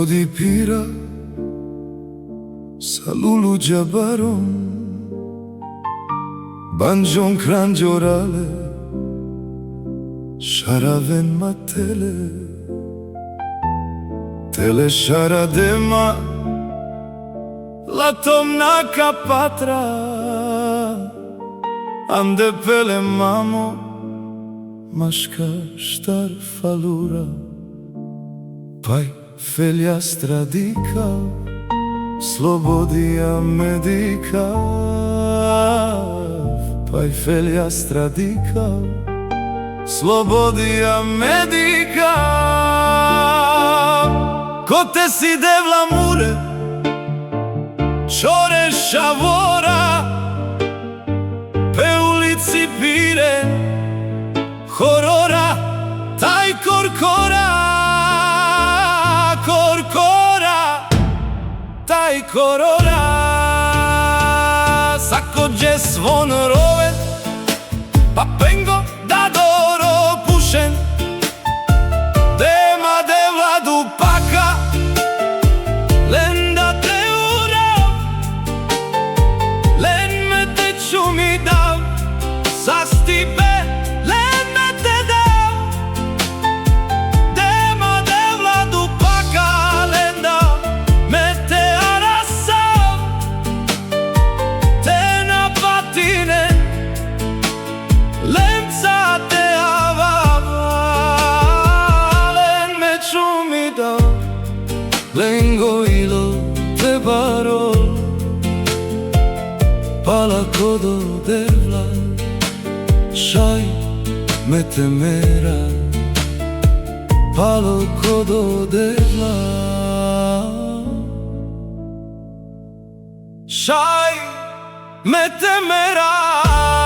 Slobodi pira Salulu Jabaron Banjon Kranjorale Sharaven Matele Tele Sharadema Latomna Kapatra Ande pele mamo Mashka Shtar Falura Pai Felja Stradika Slobodia Medika Pai Felja Stradika Slobodia Medika Kote si devla mure Čore Šavora Pe ulici pire Horora Taj korkora Taj korora Sakođe svon rovet Pa pengo da doro pušen Dema devla dupaka Len da te urav Len me te čumi dav Sastibe Len me te dav Dema devla dupaka Len da me te arasav Te na patine Lemca te avava Len me čumi dav Len gojilo te barol Pala kodo devla Šaj me te mera Palo kodo devla Šaj me te mera